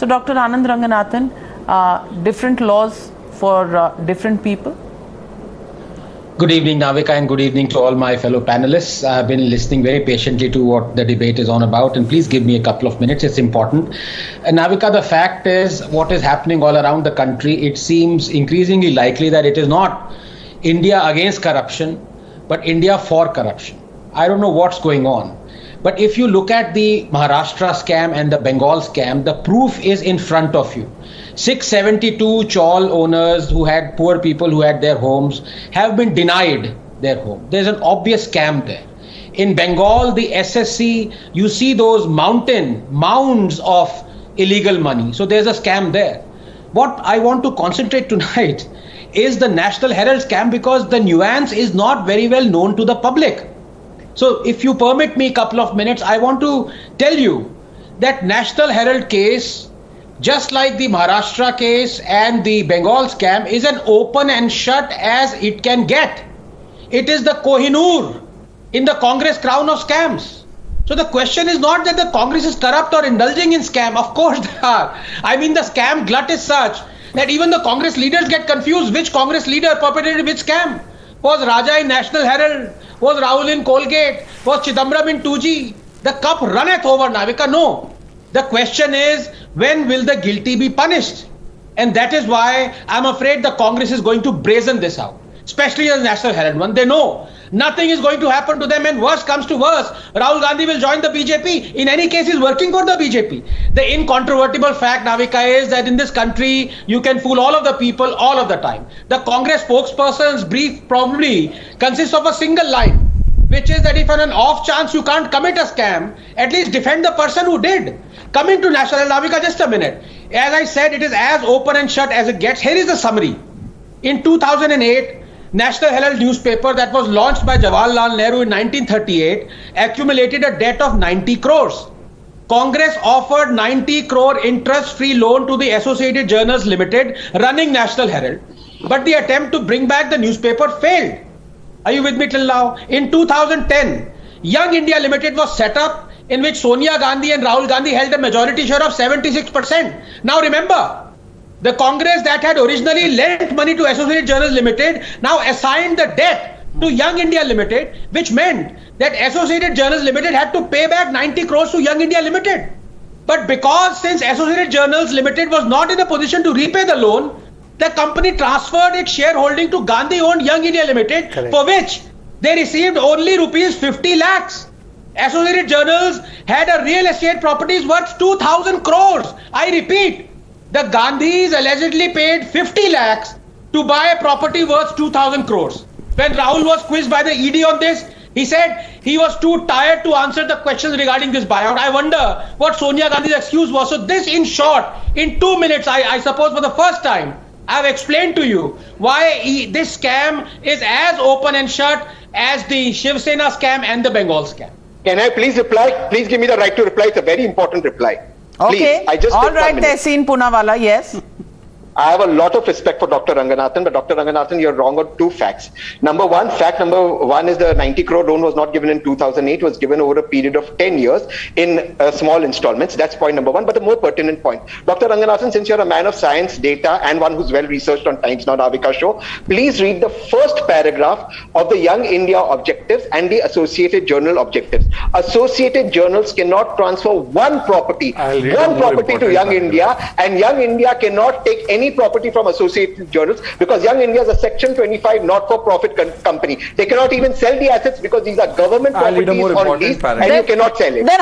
So Dr. Anand Ranganathan, different laws for different people? Good evening, Navika, and good evening to all my fellow panelists. I've been listening very patiently to what the debate is on about, and please give me a couple of minutes. It's important. Navika, the fact is, what is happening all around the country, it seems increasingly likely that it is not India against corruption, but India for corruption. I don't know what's going on. But if you look at the Maharashtra scam and the Bengal scam, the proof is in front of you. 672 chawl owners who had poor people who had their homes have been denied their home. There's an obvious scam there. In Bengal, the SSC, you see those mounds of illegal money. So there's a scam there. What I want to concentrate tonight is the National Herald scam, because the nuance is not very well known to the public. So if you permit me a couple of minutes, I want to tell you that National Herald case, just like the Maharashtra case and the Bengal scam, is an open and shut as it can get. It is the Kohinoor in the Congress crown of scams. So the question is not that the Congress is corrupt or indulging in scam. Of course they are. I mean, the scam glut is such that even the Congress leaders get confused which Congress leader perpetrated which scam. Was Raja in National Herald? Was Rahul in Colgate? Was Chidambaram in 2G? The cup runneth over, Navika. No. The question is, when will the guilty be punished? And that is why I'm afraid the Congress is going to brazen this out, especially the National Herald one. They know nothing is going to happen to them, and worse comes to worse, Rahul Gandhi will join the BJP. In any case, he's working for the BJP. The incontrovertible fact, Navika, is that in this country, you can fool all of the people all of the time. The Congress spokesperson's brief probably consists of a single line, which is that if on an off chance you can't commit a scam, at least defend the person who did. Coming to National Herald, Navika, just a minute. As I said, it is as open and shut as it gets. Here is the summary. In 2008, National Herald newspaper that was launched by Jawaharlal Nehru in 1938 accumulated a debt of 90 crores. Congress offered 90 crore interest-free loan to the Associated Journals Limited running National Herald. But the attempt to bring back the newspaper failed. Are you with me till now? In 2010, Young India Limited was set up, in which Sonia Gandhi and Rahul Gandhi held a majority share of 76%. Now remember, the Congress that had originally lent money to Associated Journals Limited now assigned the debt to Young India Limited, which meant that Associated Journals Limited had to pay back 90 crores to Young India Limited. But since Associated Journals Limited was not in a position to repay the loan, the company transferred its shareholding to Gandhi-owned Young India Limited, correct, for which they received only rupees 50 lakhs. Associated Journals had a real estate properties worth 2,000 crores. I repeat, the Gandhis allegedly paid 50 lakhs to buy a property worth 2,000 crores. When Rahul was quizzed by the ED on this, he said he was too tired to answer the questions regarding this buyout. I wonder what Sonia Gandhi's excuse was. So this, in short, in 2 minutes, I suppose for the first time, I've explained to you why this scam is as open and shut as the Shiv Sena scam and the Bengal scam. Can I please reply? Please give me the right to reply. It's a very important reply. Okay. Please, all right, Tehseen Poonawalla, yes. I have a lot of respect for Dr. Ranganathan, but Dr. Ranganathan, you're wrong on two facts. Fact number one is the 90 crore loan was not given in 2008, it was given over a period of 10 years in small installments. That's point number one. But the more pertinent point, Dr. Ranganathan, since you're a man of science, data, and one who's well researched on Times Now Navika show, please read the first paragraph of the Young India objectives and the Associated Journal objectives. Associated Journals cannot transfer one property to Young India, and Young India cannot take any property from Associated Journals, because Young India is a Section 25 not-for-profit company. They cannot even sell the assets because these are government properties on lease, and you cannot sell it. Then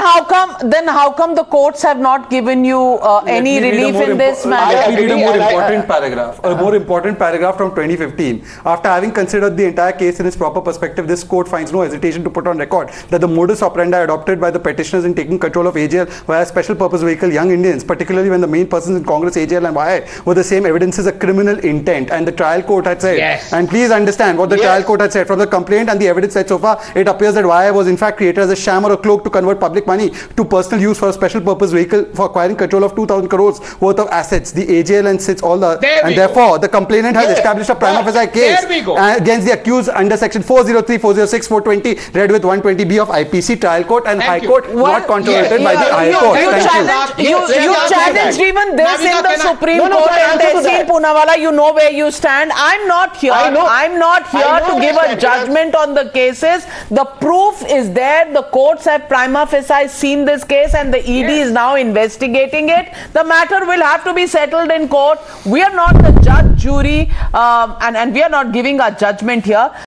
how come the courts have not given you any relief in this matter? Let me read a more important paragraph from 2015. After having considered the entire case in its proper perspective, this court finds no hesitation to put on record that the modus operandi adopted by the petitioners in taking control of AJL via special purpose vehicle Young Indians, particularly when the main persons in Congress, AJL and YI, were the same evidence is a criminal intent, and the trial court had said, Yes. and please understand what the trial court had said, from the complaint and the evidence said so far, it appears that YI was in fact created as a sham or a cloak to convert public money to personal use for a special purpose vehicle for acquiring control of 2,000 crores worth of assets. The AJL and sits all the, and therefore the complainant has established a prima facie case against the accused under section 403, 406, 420, read with 120B of IPC. Trial court and High Court not controverted by the High Court. You challenged even this in the Supreme Court, and Tehseen Poonawalla, you know where you stand. I'm not here. I'm not here to give a judgment on the cases. The proof is there. The courts have prima facie seen this case, and the ED is now investigating it. The matter will have to be settled in court. We are not the judge, jury, and we are not giving our judgment here.